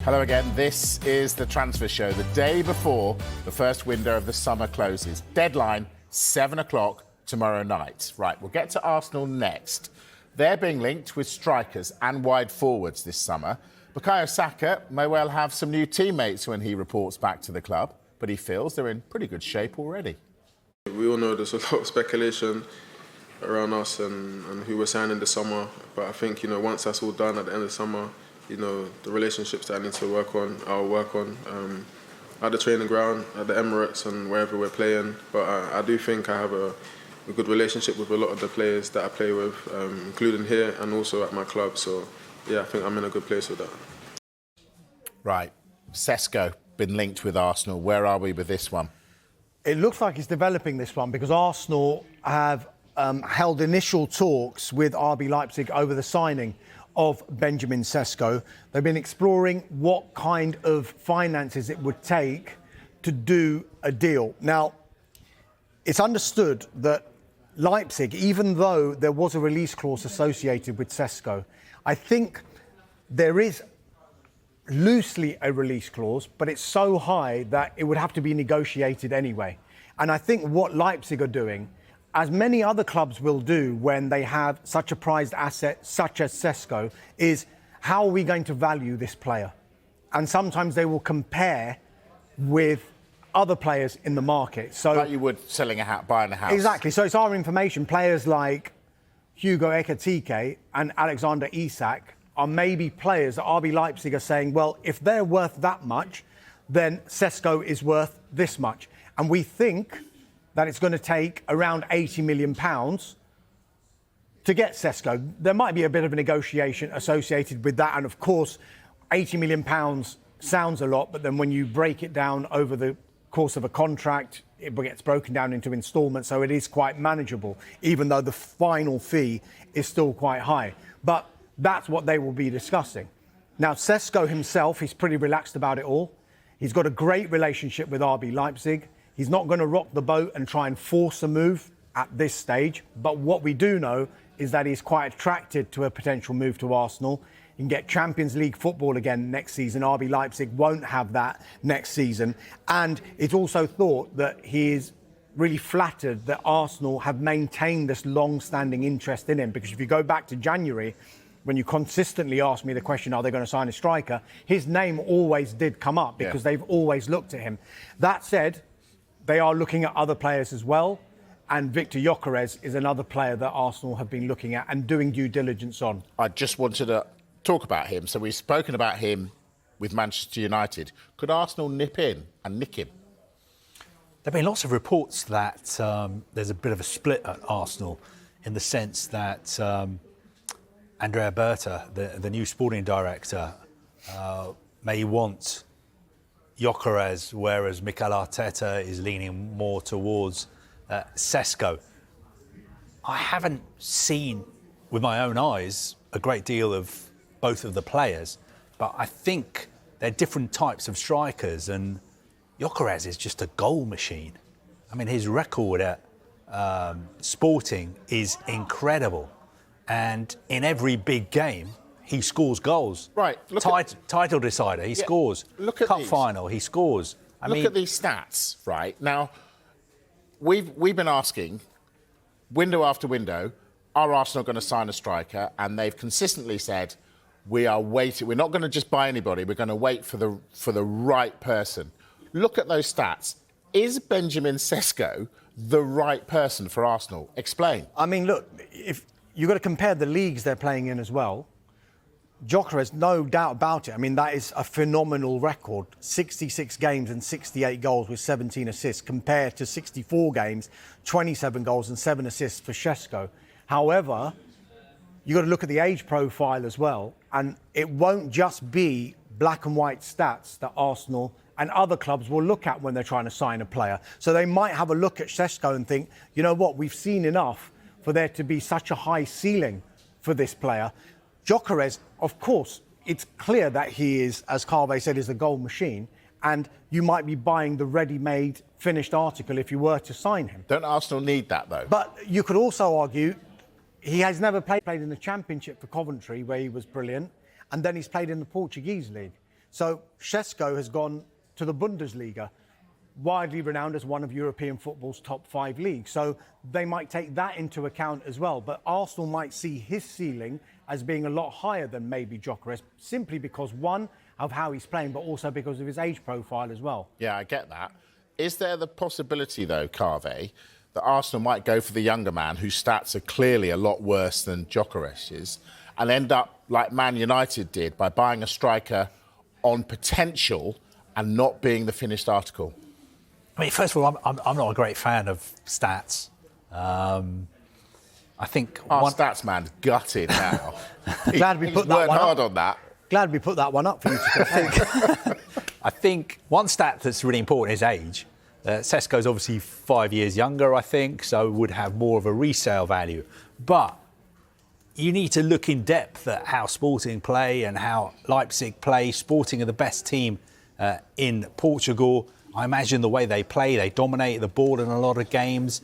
Hello again. This is the Transfer Show, the day before the first window of the summer closes. Deadline, 7 o'clock tomorrow night. Right, we'll get to Arsenal next. They're being linked with strikers and wide forwards this summer. Bukayo Saka may well have some new teammates when he reports back to the club, but he feels they're in pretty good shape already. We all know there's a lot of speculation around us and who we're signing this summer, but I think, once that's all done at the end of the summer, the relationships that I need to work on, I'll work on at the training ground, at the Emirates and wherever we're playing. But I do think I have a good relationship with a lot of the players that I play with, including here and also at my club. So, yeah, I think I'm in a good place with that. Right. Sesko, been linked with Arsenal. Where are we with this one? It looks like it's developing, this one, because Arsenal have held initial talks with RB Leipzig over the signing of Benjamin Sesko. They've been exploring what kind of finances it would take to do a deal. Now, it's understood that Leipzig, even though there was a release clause associated with Sesko, I think there is loosely a release clause, but it's so high that it would have to be negotiated anyway. And I think what Leipzig are doing, as many other clubs will do when they have such a prized asset such as Sesko, is how are we going to value this player? And sometimes they will compare with other players in the market. So, like you would selling a house, buying a house. Exactly. So it's our information. Players like Hugo Ekitike and Alexander Isak are maybe players that RB Leipzig are saying, well, if they're worth that much, then Sesko is worth this much. And we think that it's going to take around £80 million to get Sesko. There might be a bit of a negotiation associated with that. And of course, £80 million sounds a lot, but then when you break it down over the course of a contract, it gets broken down into instalments. So it is quite manageable, even though the final fee is still quite high. But that's what they will be discussing. Now, Sesko himself, he's pretty relaxed about it all. He's got a great relationship with RB Leipzig. He's not going to rock the boat and try and force a move at this stage. But what we do know is that he's quite attracted to a potential move to Arsenal. He can get Champions League football again next season. RB Leipzig won't have that next season. And it's also thought that he is really flattered that Arsenal have maintained this long-standing interest in him. Because if you go back to January, when you consistently asked me the question, are they going to sign a striker? His name always did come up because they've always looked at him. That said, they are looking at other players as well. And Viktor Gyokeres is another player that Arsenal have been looking at and doing due diligence on. I just wanted to talk about him. So we've spoken about him with Manchester United. Could Arsenal nip in and nick him? There have been lots of reports that there's a bit of a split at Arsenal in the sense that Andrea Berta, the new sporting director, may want Gyokeres, whereas Mikel Arteta is leaning more towards Sesko. I haven't seen with my own eyes a great deal of both of the players, but I think they're different types of strikers, and Gyokeres is just a goal machine. I mean, his record at Sporting is incredible, and in every big game, he scores goals. Right. Title decider, he scores. Look at Cup these. final, he scores. Look at these stats, right? Now, we've been asking, window after window, are Arsenal going to sign a striker? And they've consistently said, we are waiting. We're not going to just buy anybody. We're going to wait for the right person. Look at those stats. Is Benjamin Sesko the right person for Arsenal? Explain. I mean, look, if you've got to compare the leagues they're playing in as well. Gyokeres, no doubt about it. I mean, that is a phenomenal record. 66 games and 68 goals with 17 assists compared to 64 games, 27 goals and 7 assists for Sesko. However, you've got to look at the age profile as well. And it won't just be black and white stats that Arsenal and other clubs will look at when they're trying to sign a player. So they might have a look at Sesko and think, you know what, we've seen enough for there to be such a high ceiling for this player. Gyokeres, of course, it's clear that he is, as Carve said, is a goal machine, and you might be buying the ready-made, finished article if you were to sign him. Don't Arsenal need that, though? But you could also argue he has never played in the Championship for Coventry, where he was brilliant, and then he's played in the Portuguese league. So Sesko has gone to the Bundesliga, widely renowned as one of European football's top 5 leagues. So they might take that into account as well. But Arsenal might see his ceiling as being a lot higher than maybe Gyokeres, simply because, one, of how he's playing, but also because of his age profile as well. Yeah, I get that. Is there the possibility, though, Carve, that Arsenal might go for the younger man whose stats are clearly a lot worse than Gyokeres's and end up like Man United did by buying a striker on potential and not being the finished article? I mean, first of all, I'm not a great fan of stats. I think Our stats man's gutted now. Glad we put that worked one hard up. on that. Glad we put that one up for you to compare. I think one stat that's really important is age. Sesko's obviously 5 years younger, I think, so would have more of a resale value. But you need to look in depth at how Sporting play and how Leipzig play. Sporting are the best team in Portugal. I imagine the way they play, they dominate the ball in a lot of games.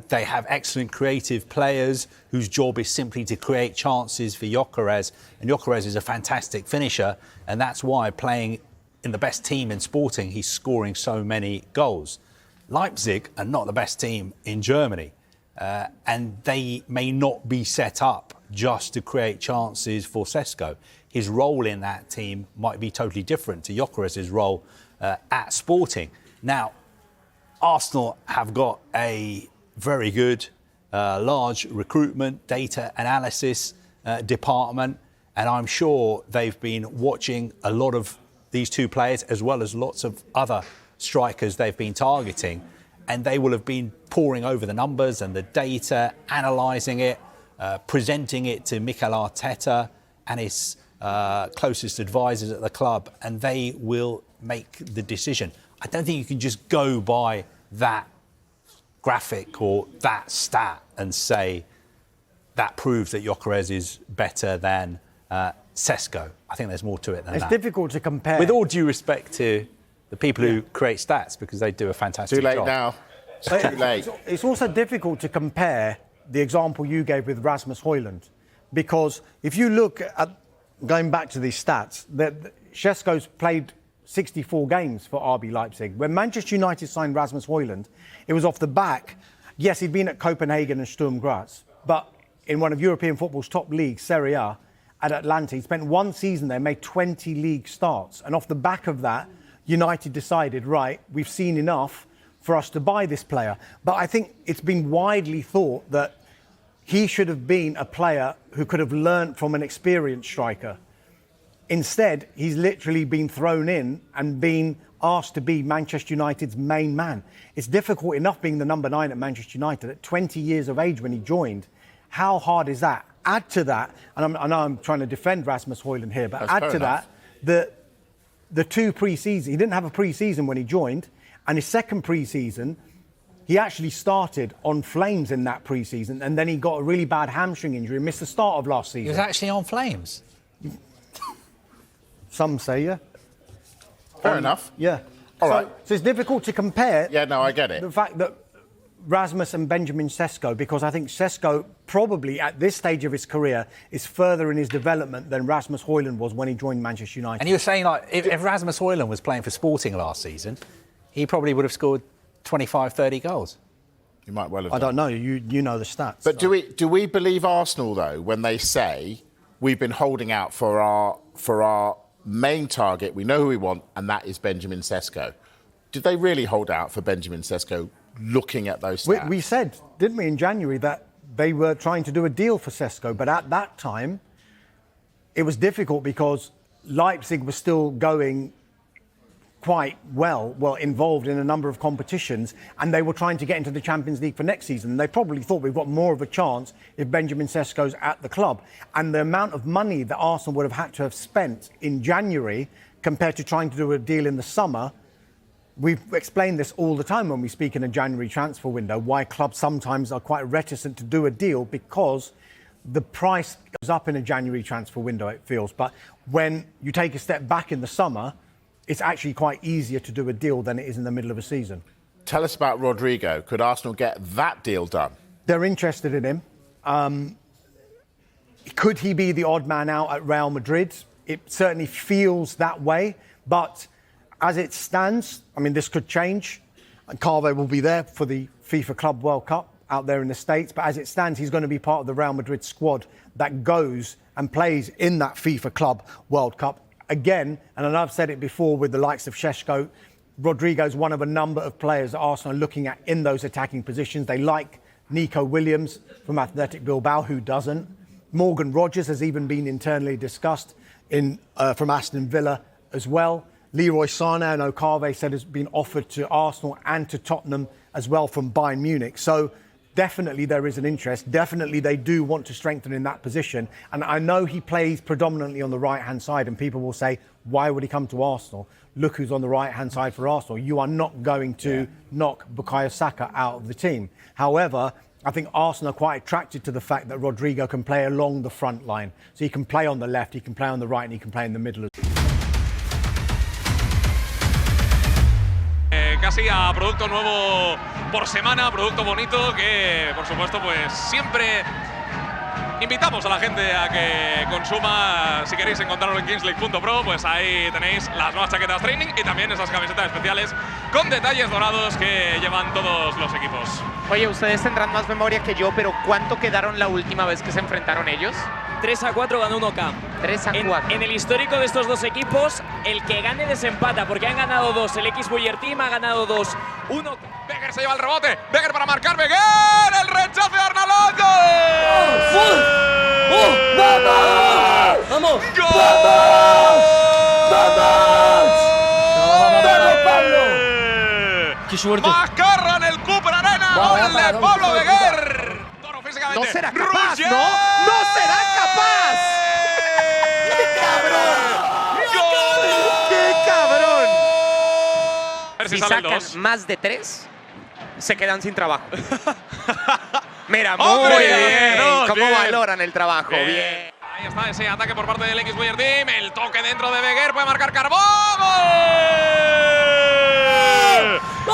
They have excellent creative players whose job is simply to create chances for Gyokeres. And Gyokeres is a fantastic finisher, and that's why playing in the best team in Sporting, he's scoring so many goals. Leipzig are not the best team in Germany, and they may not be set up just to create chances for Sesko. His role in that team might be totally different to Gyokeres' role at Sporting. Now, Arsenal have got a very good, large recruitment, data analysis department, and I'm sure they've been watching a lot of these two players as well as lots of other strikers they've been targeting, and they will have been poring over the numbers and the data, analysing it, presenting it to Mikel Arteta and his closest advisors at the club, and they will make the decision. I don't think you can just go by that graphic or that stat and say that proves that Gyokeres is better than Sesko. I think there's more to it than that. It's difficult to compare. With all due respect to the people who create stats, because they do a fantastic Too late job. now. It's too late. It's also difficult to compare the example you gave with Rasmus Højlund, because if you look at, going back to these stats, that Sesko's played 64 games for RB Leipzig. When Manchester United signed Rasmus Højlund, it was off the back. Yes, he'd been at Copenhagen and Sturm Graz, but in one of European football's top leagues, Serie A, at Atlanta, he spent one season there, made 20 league starts. And off the back of that, United decided, right, we've seen enough for us to buy this player. But I think it's been widely thought that he should have been a player who could have learnt from an experienced striker. Instead, he's literally been thrown in and been asked to be Manchester United's main man. It's difficult enough being the number 9 at Manchester United at 20 years of age when he joined. How hard is that? Add to that, and I know I'm trying to defend Rasmus Højlund here, but That's add fair to enough. that the 2 pre-seasons, he didn't have a pre-season when he joined, and his second pre-season, he actually started on flames in that pre-season, and then he got a really bad hamstring injury and missed the start of last season. He was actually on flames. Some say, yeah. Fair enough. Yeah. All right. So it's difficult to compare. Yeah, no, I get it. The fact that Rasmus and Benjamin Sesko, because I think Sesko probably at this stage of his career is further in his development than Rasmus Højlund was when he joined Manchester United. And you were saying, like, if Rasmus Højlund was playing for Sporting last season, he probably would have scored 25, 30 goals. You might well have I done. don't know. You know the stats. But do we believe Arsenal, though, when they say we've been holding out for our main target, we know who we want, and that is Benjamin Sesko? Did they really hold out for Benjamin Sesko looking at those stats? We said, didn't we, in January, that they were trying to do a deal for Sesko, but at that time, it was difficult because Leipzig was still going quite well involved in a number of competitions, and they were trying to get into the Champions League for next season. They probably thought we've got more of a chance if Benjamin Sesko's at the club. And the amount of money that Arsenal would have had to have spent in January compared to trying to do a deal in the summer, we've explained this all the time when we speak in a January transfer window, why clubs sometimes are quite reticent to do a deal because the price goes up in a January transfer window, it feels. But when you take a step back in the summer, it's actually quite easier to do a deal than it is in the middle of a season. Tell us about Rodrygo. Could Arsenal get that deal done? They're interested in him. Could he be the odd man out at Real Madrid? It certainly feels that way. But as it stands, I mean, this could change. And Carve will be there for the FIFA Club World Cup out there in the States. But as it stands, he's going to be part of the Real Madrid squad that goes and plays in that FIFA Club World Cup. Again, and I know I've said it before with the likes of Sesko, Rodrygo's one of a number of players that Arsenal are looking at in those attacking positions. They like Nico Williams from Athletic Bilbao, who doesn't. Morgan Rogers has even been internally discussed from Aston Villa as well. Leroy Sané, I know Carve said, has been offered to Arsenal and to Tottenham as well from Bayern Munich. So definitely there is an interest. Definitely they do want to strengthen in that position. And I know he plays predominantly on the right-hand side, and people will say, why would he come to Arsenal? Look who's on the right-hand side for Arsenal. You are not going to knock Bukayo Saka out of the team. However, I think Arsenal are quite attracted to the fact that Rodrygo can play along the front line. So he can play on the left, he can play on the right, and he can play in the middle. Casi a producto nuevo por semana, producto bonito que, por supuesto, pues siempre invitamos a la gente a que consuma. Si queréis encontrarlo en kingsleague.pro, pues ahí tenéis las nuevas chaquetas training y también esas camisetas especiales con detalles dorados que llevan todos los equipos. Oye, ustedes tendrán más memoria que yo, pero ¿cuánto quedaron la última vez que se enfrentaron ellos? 3-4 ganó 1K. 3-4. En el histórico de estos dos equipos, el que gane desempata, porque han ganado 2. El X Buyer Team ha ganado 2. 1. Becker se lleva el rebote. Becker para marcar. Becker. El rechazo de Arnaldo. ¡Vamos! ¡Vamos! ¡Gol! ¡Vamos, Pablo! ¡Qué suerte! Mascarra en el Cooper Arena. Gol de Pablo Becker. No será capaz, ¿no? ¡No será capaz! ¡Qué cabrón! ¡Qué cabrón! A ver Si sale el sacan 2. más de 3, se quedan sin trabajo. Mira, muy ¡Hombre! bien. Dos, ¿Cómo bien. valoran el trabajo? Bien. Ahí está ese ataque por parte del X Buyer Team. El toque dentro de Becker. Puede marcar Carbó. ¡Gol! ¡Gol!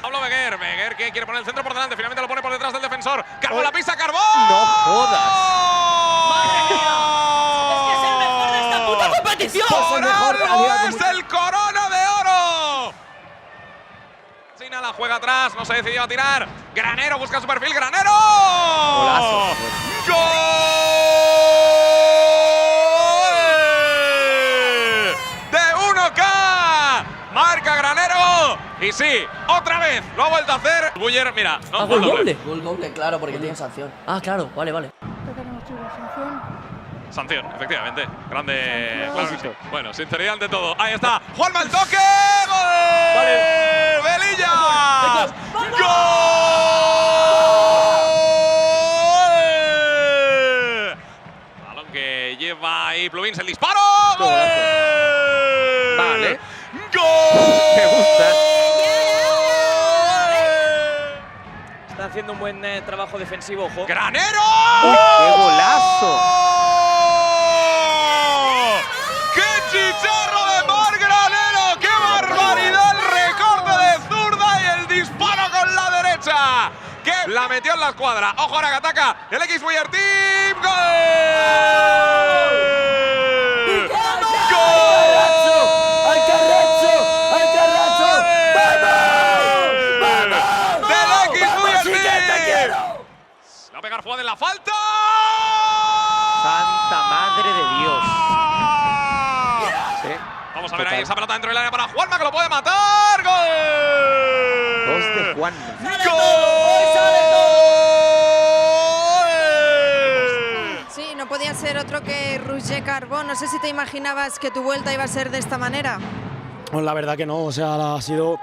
Pablo Becker. Becker que quiere poner el centro por delante. Finalmente lo pone por detrás del defensor. Carbó la pisa. Carbó. No jodas. ¡Es el mejor de esta puta competición! ¡Por algo es el Corona de Oro! China la juega atrás, no se decidió a tirar. Granero busca su perfil, Granero. Golazo. ¡Gol! De 1K. Marca Granero. Y sí, otra vez lo ha vuelto a hacer. Buller, mira, no, Gol doble. Gol doble, claro, porque tiene sanción. Ah, claro, vale. Sanción, efectivamente. Grande. Claro que sí. Bueno, sinceridad ante todo. Ahí está. Juanma el toque. ¡Gol! Vale. ¡Velillas! ¡Gol! Balón que lleva ahí Pluvins el disparo. ¡Gol! Vale. ¡Gol! Me gusta. Está haciendo un buen trabajo defensivo, ojo. ¡Granero! ¡Uy, qué golazo! ¡Qué chicharro de Mar Granero! ¡Qué barbaridad! El recorte de zurda y el disparo con la derecha. Que la metió en la escuadra. Ojo ahora que ataca el X Buyer Team. ¡Gol! ¡Del X Buyer Team! Va a pegar Fuad en la falta. Santa madre de Dios. Sí. Vamos a ver ahí esa pelota dentro del área para Juanma, que lo puede matar. ¡Gol! 2 de Juan. Sí, no podía ser otro que Roger Carbó. No sé si te imaginabas que tu vuelta iba a ser de esta manera. Pues la verdad que no, o sea, ha sido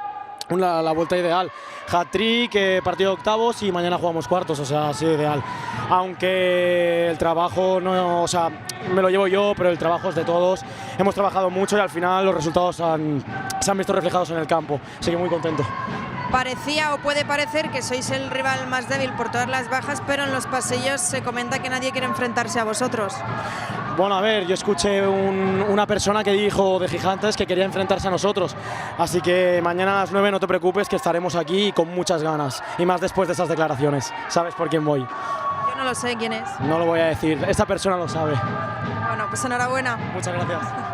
la vuelta ideal. Hat-trick, partido de octavos y mañana jugamos cuartos, o sea, ha sido ideal. Aunque el trabajo no, o sea, me lo llevo yo, pero el trabajo es de todos. Hemos trabajado mucho y al final los resultados se han visto reflejados en el campo, así que muy contento. Parecía o puede parecer que sois el rival más débil por todas las bajas, pero en los pasillos se comenta que nadie quiere enfrentarse a vosotros. Bueno, a ver, yo escuché una persona que dijo de Gigantes que quería enfrentarse a nosotros. Así que mañana a las 9 no te preocupes, que estaremos aquí con muchas ganas. Y más después de esas declaraciones. ¿Sabes por quién voy? Yo no lo sé quién es. No lo voy a decir, esta persona lo sabe. Bueno, pues enhorabuena. Muchas gracias.